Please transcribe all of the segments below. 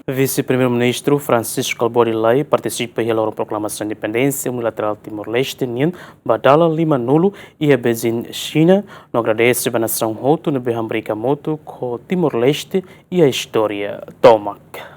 Vise-Primeiru-Ministru Francisco Kalbuadi participa em Proklamasaun Independe Unilateral Timor-Leste, nian, dala-50 e a Beijin Xina, no agradece a nação hotu no hamrik hamutuk com Timor-Leste e a história tomak.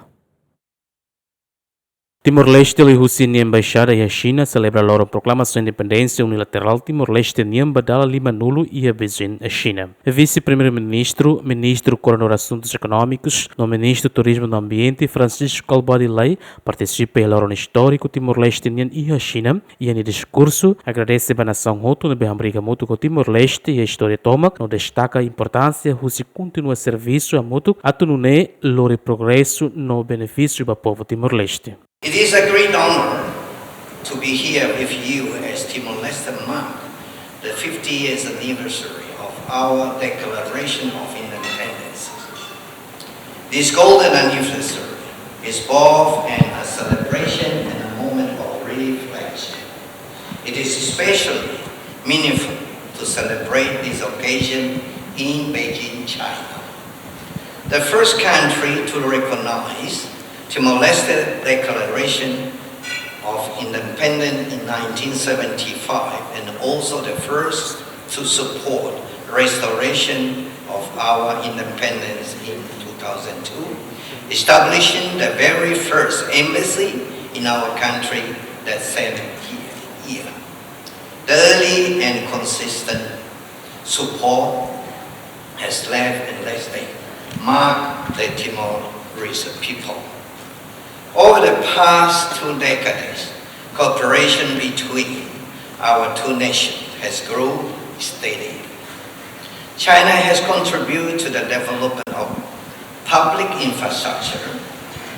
Timor-Leste e a embaixada e a China celebra a Proklamasaun Independe Unilateral Timor-Leste, nian, dala-50 e a Beijin Xina. Vice-Primeiro-Ministru, Ministro Coordenador de Assuntos Econômicos, no Ministro do Turismo e do Ambiente, Francisco Kalbuadi participa em Loron histórico Timor-Leste, nian e a China, e em discurso agradece a nação hotu no hamrik hamutuk com Timor-Leste e a história tomak, no destaca a importância de se continua serviço hamutuk a tunune lore progresso no benefício do povo Timor-Leste. It is a great honor to be here with you as Timor-Leste mark the 50 years anniversary of our Declaration of Independence. This golden anniversary is both a celebration and a moment of reflection. It is especially meaningful to celebrate this occasion in Beijin, China, the first country to recognize Timor-Leste Declaration of Independence in 1975 and also the first to support restoration of our independence in 2002, establishing the very first embassy in our country that same year. The early and consistent support has left and lasting marked the Timor-Leste people. Over the past 2 decades, cooperation between our two nations has grown steadily. China has contributed to the development of public infrastructure,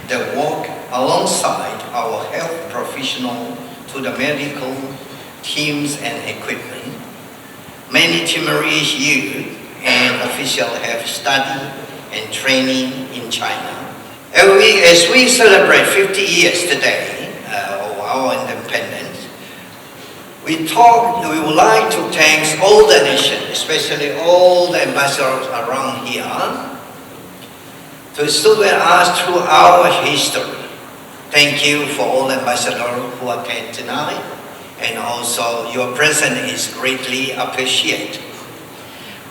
the work alongside our health professionals to the medical teams and equipment. Many Timorese youth and officials have studied and training in China. As we celebrate 50 years today of our independence, we would like to thank all the nations, especially all the ambassadors around here, to stay with us through our history. Thank you for all ambassadors who attend tonight, and also your presence is greatly appreciated.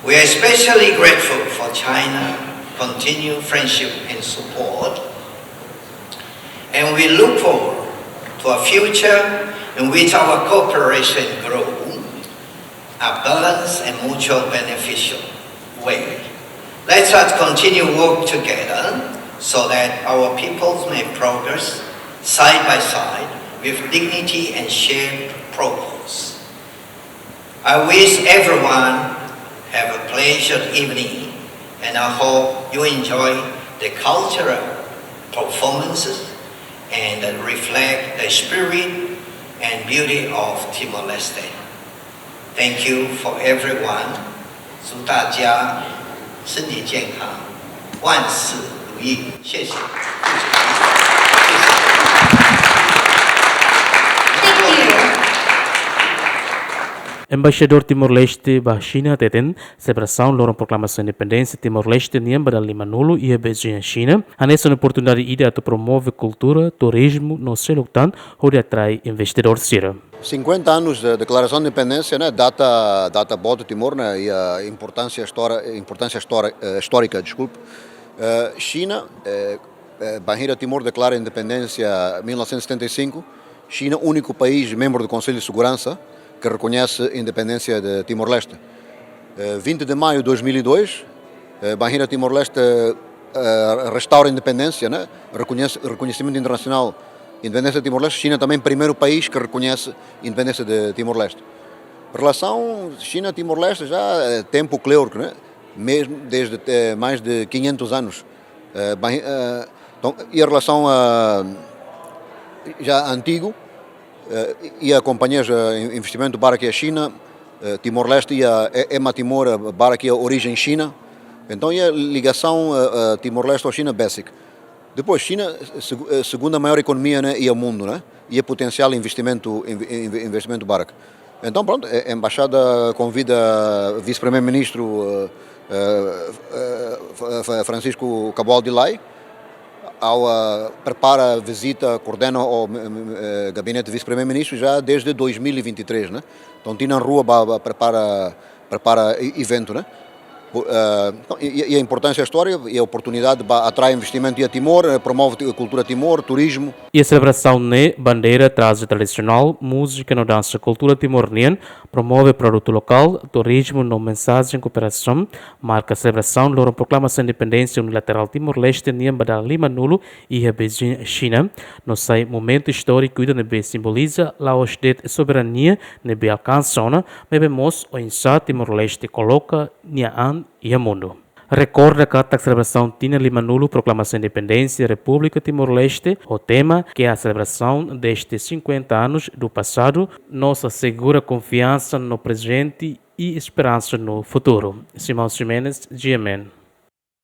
We are especially grateful for China continued friendship and support, and we look forward to a future in which our cooperation grows a balanced and mutual beneficial way. Let us continue work together so that our peoples may progress side by side with dignity and shared purpose. I wish everyone have a pleasant evening, and I hope you enjoy the cultural performances and that reflect the spirit and beauty of Timor-Leste. Thank you for everyone. 祝大家身体健康，万事如意。谢谢。Embaixador Timor-Leste da China teten celebração da Proklamasaun Independência Timor-Leste nian dala-50 e a Beijin Xina. Nessa oportunidade ideia de promover cultura, turismo no Seloctan, onde atrai investidores. 50 anos da Declaração de Independência, né, data boa do Timor, né, e a importância histórica, China, Barreira Timor declara a independência em 1975. China, único país membro do Conselho de Segurança que reconhece a independência de Timor-Leste. 20 de maio de 2002, Barreira Timor-Leste restaura a independência, né? Reconhecimento internacional da independência de Timor-Leste. China também é o primeiro país que reconhece a independência de Timor-Leste. Relação China-Timor-Leste já é tempo clero, né? Mesmo desde mais de 500 anos. Então, e a relação já antigo, e acompanhar investimento para aqui a China, Timor-Leste e a Timor para aqui a origem China. Então, e a ligação Timor-Leste à China basic. Depois, China, segunda maior economia, né, e ao mundo, né, e a potencial investimento para aqui. Então, pronto, a embaixada convida o Vice-Primeiro-Ministru Francisco Kalbuadi prepara a visita, coordena o gabinete do Vise-Primeiru-Ministru já desde 2023, né? Então, tinha na rua prepara evento, né? E a importância da história e a oportunidade de atrair investimento em Timor, promove a cultura Timor, turismo. E a celebração ne bandeira traz tradicional, música no dança cultura timor-nian, promove produto local, turismo no mensagem cooperação, marca a celebração loron Proklamasaun Independência Unilateral Timor-Leste nian dala-50 e a Beijin Xina, no sai momento histórico e nebe simboliza la de soberania nebe alcançona, bebemos o nsia Timor-Leste coloca nian e mundo. Recorda que a celebração tinha 50 Proclamação Independência da República Timor-Leste, o tema que é a celebração destes 50 anos do passado, nossa segura confiança no presente e esperança no futuro. Simão Ximenes, GMN.